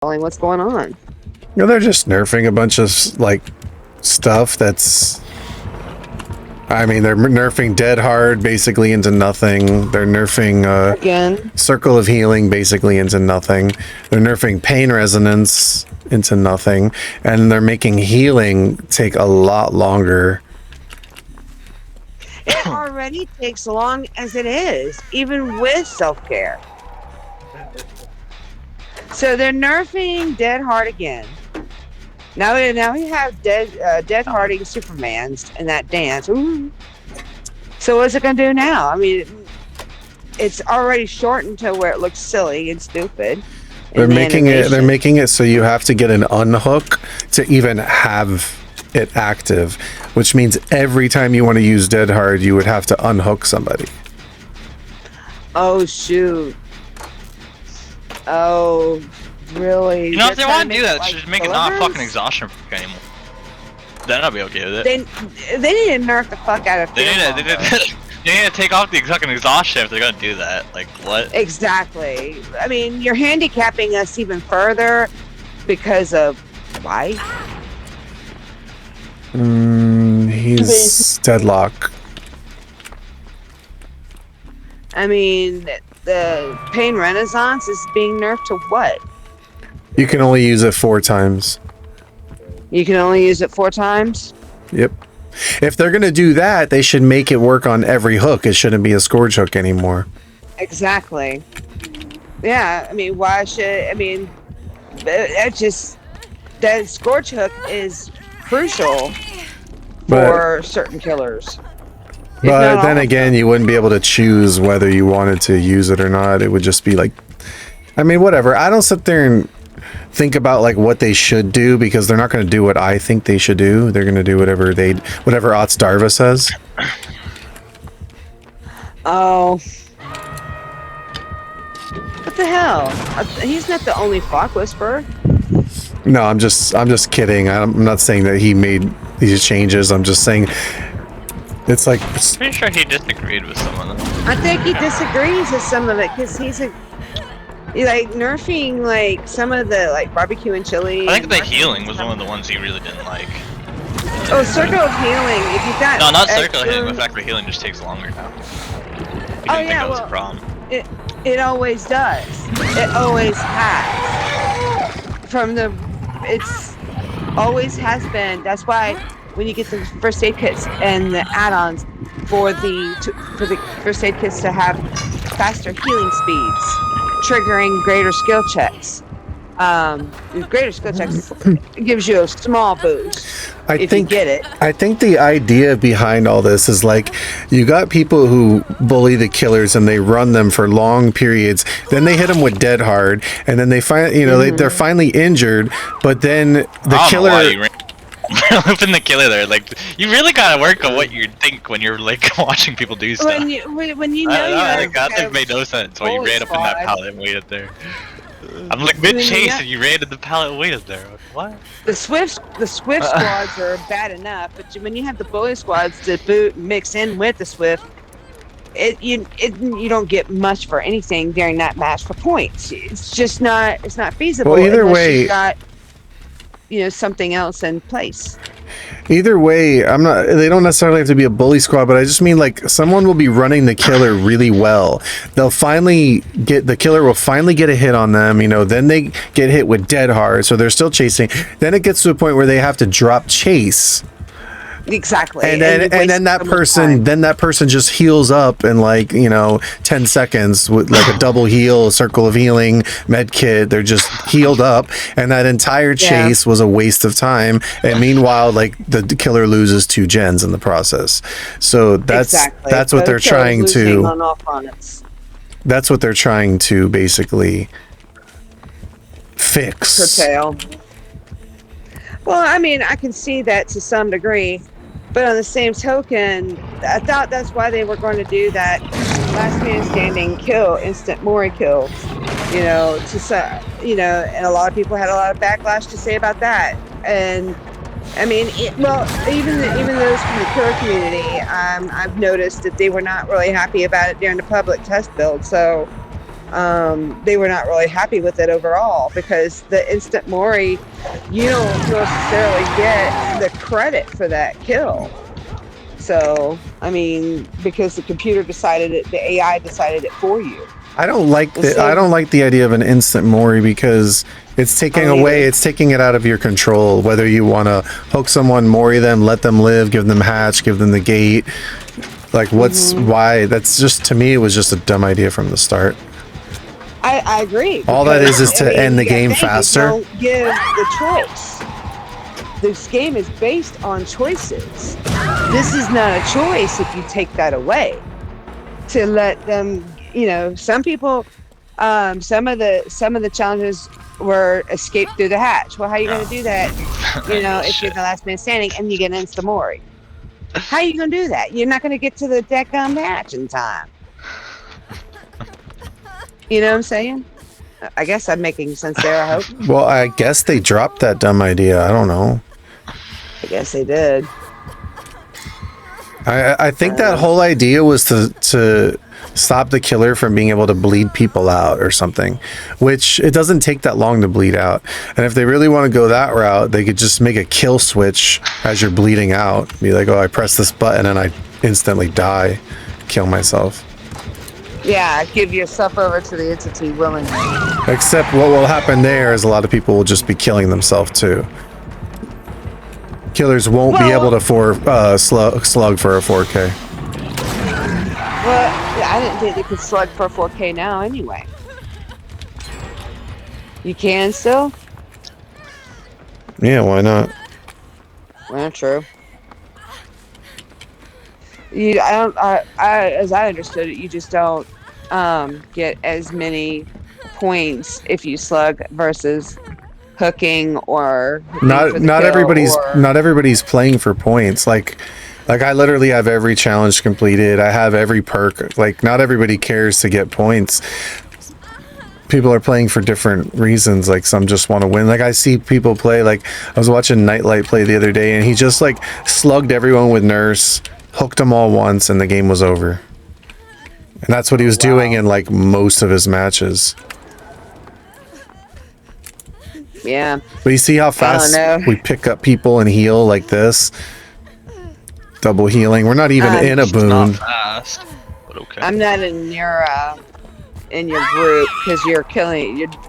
telling what's going on. You know, they're just nerfing a bunch of like stuff that's. I mean, they're nerfing Dead Hard basically into nothing. They're nerfing Again, Circle of Healing basically into nothing. They're nerfing Pain Resonance into nothing, and they're making healing take a lot longer. it already takes long as it is, even with self-care. So they're nerfing Dead Hard again. Now we have Dead Harding Supermans and that dance. Ooh. So what's it gonna do now? I mean, it's already shortened to where it looks silly and stupid. They're making it so you have to get an unhook to even have it active, which means every time you want to use Dead Hard, you would have to unhook somebody. Oh shoot! Oh, really? You know, if they want to do that, just make it not a fucking exhaustion anymore. Then I'll be okay with it. They need to nerf the fuck out of. They need to take off the fucking exhaustion if they're gonna do that. Like what? Exactly. I mean, you're handicapping us even further because of why? He's deadlock. I mean, the Pain Renaissance is being nerfed to what? You can only use it 4 times. You can only use it 4 times? Yep. If they're gonna do that, they should make it work on every hook. It shouldn't be a scourge hook anymore. Exactly. Yeah, I mean, why should... I mean, that scourge hook is crucial for certain killers. But then again, you wouldn't be able to choose whether you wanted to use it or not. It would just be like... I mean, whatever. I don't sit there and think about like what they should do, because they're not going to do what I think they should do. They're going to do whatever Otsdarva says. Oh, what the hell? He's not the only Flock Whisperer. No, I'm just kidding. I'm not saying that he made these changes. I'm just saying it's like. I'm pretty sure he disagreed with some of them. I think he disagrees with some of it because he's like nerfing like some of the like barbecue and chili. I think the healing was one of the ones he really didn't like. Oh, Circle of Healing. If you got no, not Circle of Healing. The fact that healing just takes longer now. He didn't think that was a problem. It always does. It always has. It's always has been. That's why when you get the first aid kits and the add-ons for the first aid kits to have faster healing speeds, triggering greater skill checks. Greater skill checks gives you a small boost if you get it. I think the idea behind all this is like you got people who bully the killers and they run them for long periods. Then they hit them with Dead Hard, and then they find they're finally injured. But then the killer. Open the killer there, like you really gotta work on what you think when you're like watching people do stuff. When you know that made no sense why you ran up in that pallet and waited there. I'm like mid-chase and you ran to the pallet and waited there. What? The Swift squads are bad enough, but when you have the bully squads to mix in with the Swift, you don't get much for anything during that match for points. It's just not feasible. Well, either way, you got something else in place. Either way, they don't necessarily have to be a bully squad, but I just mean like someone will be running the killer really well. The killer will finally get a hit on them, then they get hit with Dead Hard, so they're still chasing. Then it gets to a point where they have to drop chase. Exactly. And then that person just heals up in 10 seconds with like a double heal, circle of healing, med kit. They're just healed up, and that entire chase was a waste of time. And meanwhile, like the killer loses 2 gens in the process. So that's what they're trying to. That's what they're trying to basically fix. Curtail. Well, I mean, I can see that to some degree, but on the same token, I thought that's why they were going to do that last man standing kill, instant Mori kills, and a lot of people had a lot of backlash to say about that. And I mean, even those from the killer community, I've noticed that they were not really happy about it during the public test build. So they were not really happy with it overall, because the instant Mori, you don't necessarily get the credit for that kill. So, I mean, because the computer decided it, the AI decided it for you. I don't like the idea of an instant Mori, because it's taking it's taking it out of your control, whether you want to hook someone, Mori them, let them live, give them hatch, give them the gate. Like, why? That's just, to me, it was just a dumb idea from the start. I agree. All that is to end the game faster. Don't give the choice. This game is based on choices. This is not a choice if you take that away. To let them, some people, some of the challenges were escape through the hatch. Well, how are you going to do that? If you're the last man standing and you get an Instamori. How are you going to do that? You're not going to get to the deckgum hatch in time. You know what I'm saying? I guess I'm making sense there, I hope. Well, I guess they dropped that dumb idea. I don't know. I guess they did. I think that whole idea was to stop the killer from being able to bleed people out or something, which it doesn't take that long to bleed out. And if they really want to go that route, they could just make a kill switch as you're bleeding out. Be like, oh, I press this button and I instantly die, kill myself. Yeah, give yourself over to the entity willingly. Except what will happen there is a lot of people will just be killing themselves too. Killers won't be able to slug for a 4K. Well, I didn't think you could slug for a 4K now anyway. You can still? Yeah, why not? Well, true. As I understood it, you just don't get as many points if you slug versus hooking or not everybody's playing for points. Like I literally have every challenge completed. I have every perk. Like, not everybody cares to get points. People are playing for different reasons. Like, some just want to win. Like, I see people play, like, I was watching Nightlight play the other day, and he just, like, slugged everyone with Nurse, hooked them all once, and the game was over. And that's what he was doing in, like, most of his matches. Yeah. But you see how fast we pick up people and heal like this? Double healing. We're not even in a boon. Not fast, but okay. I'm not in your group because you're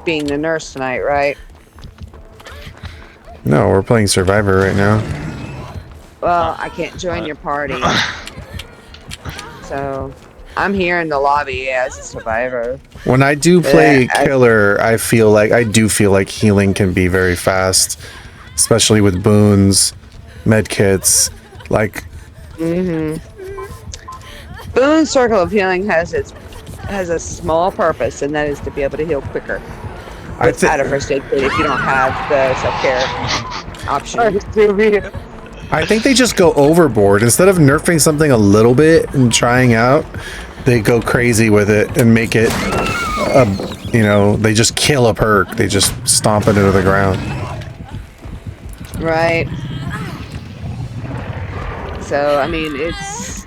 being the nurse tonight, right? No, we're playing Survivor right now. Well, I can't join your party. So, I'm here in the lobby as a Survivor. When I do play Killer, I do feel like healing can be very fast, especially with boons, medkits, like. Boone Circle of Healing has a small purpose, and that is to be able to heal quicker without a first aid kit if you don't have the self-care option. I think they just go overboard. Instead of nerfing something a little bit and trying out, they go crazy with it and make it, they just kill a perk. They just stomp it into the ground. Right. So, I mean, it's,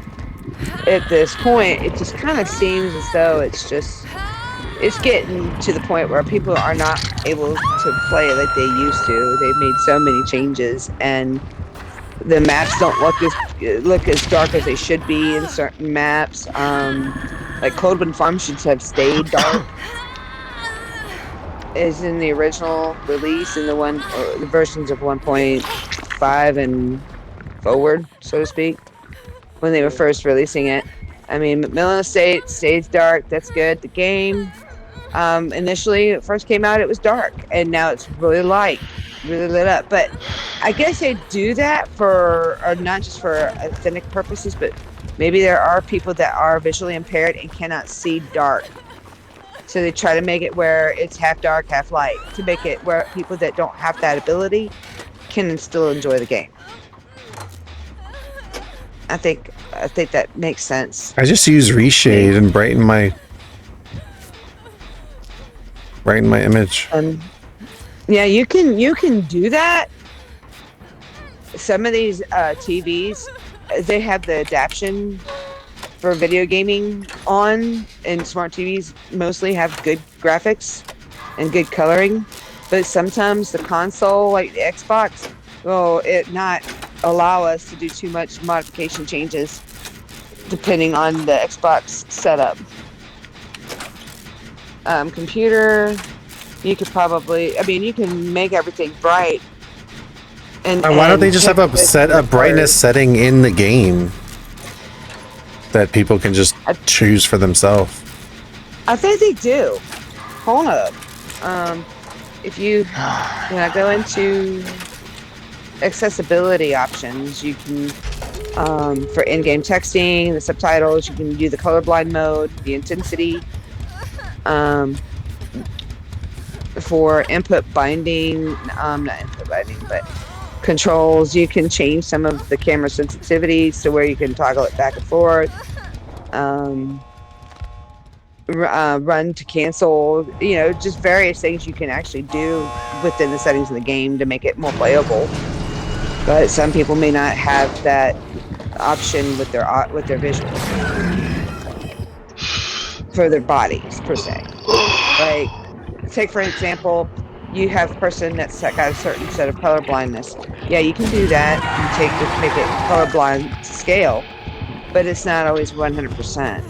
at this point, it just kind of seems as though it's getting to the point where people are not able to play like they used to. They've made so many changes, and the maps don't look as dark as they should be in certain maps. Like Coldwind Farm should have stayed dark, as in the original release, in the versions of 1.5 and forward, so to speak, when they were first releasing it. I mean, Macmillan Estate stays dark. That's good. The game, initially, it first came out, it was dark, and now it's really light, really lit up. But I guess they do that or not just for authentic purposes, but maybe there are people that are visually impaired and cannot see dark. So they try to make it where it's half dark, half light, to make it where people that don't have that ability can still enjoy the game. I think that makes sense. I just use reshade and brighten my image. Yeah, you can do that. Some of these TVs, they have the adaption for video gaming on, and smart TVs mostly have good graphics and good coloring, but sometimes the console, like the Xbox, will it not allow us to do too much modification changes depending on the Xbox setup. Computer, you could probably, I mean, you can make everything bright. And why don't they just have a brightness setting in the game that people can just choose for themselves? I think they do. Hold up. If you go into accessibility options, you can for in-game texting, the subtitles, you can do the colorblind mode, the intensity. For input binding, not input binding, but controls, you can change some of the camera sensitivities to where you can toggle it back and forth. Run to cancel, just various things you can actually do within the settings of the game to make it more playable. But some people may not have that option with their visuals for their bodies per se. Like, take for example, you have a person that's got a certain set of color blindness. Yeah, you can do that and make it colorblind to scale, but it's not always 100%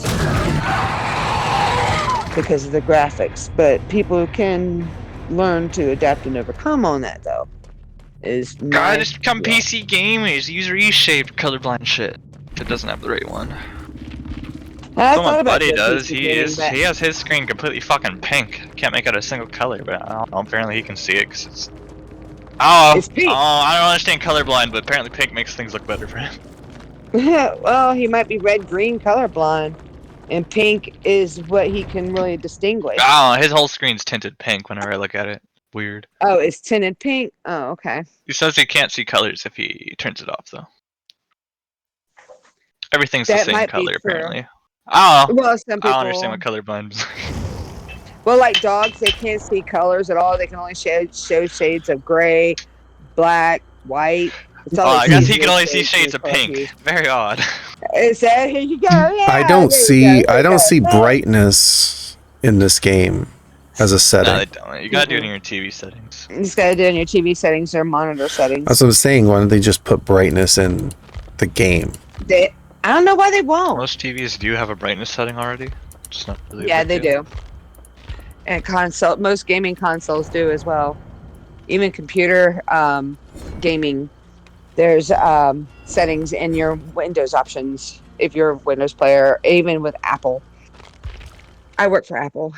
because of the graphics. But people can learn to adapt and overcome on that, though. God, just become PC gamers. Use reshaped colorblind shit. If it doesn't have the right one. I So thought my about buddy does. PC He gaming, he has his screen completely fucking pink. Can't make out a single color, but I don't know, apparently he can see it because it's. Oh, it's pink. oh, I don't understand colorblind, but apparently pink makes things look better for him. Well, he might be red-green colorblind, and pink is what he can really distinguish. Oh, his whole screen's tinted pink whenever I look at it. Weird. Oh, it's tinted pink? Oh, okay. He says he can't see colors if he turns it off, though. Everything's the That same might be color, true. apparently. Oh, Well, some people. I don't understand what colorblind is. Well, like dogs, they can't see colors at all. They can only show shades of gray, black, white. Oh, I guess he can only see shades of pink. Very odd. Is that, here you go. Yeah, I don't see brightness in this game as a setting. No, they don't. You gotta do it in your TV settings. You just gotta do it in your TV settings or monitor settings. That's what I'm saying. Why don't they just put brightness in the game? I don't know why they won't. Most TVs do have a brightness setting already. Just not really. Yeah, they do. And most gaming consoles do as well. Even computer gaming, there's settings in your Windows options if you're a Windows player, even with Apple. I work for Apple.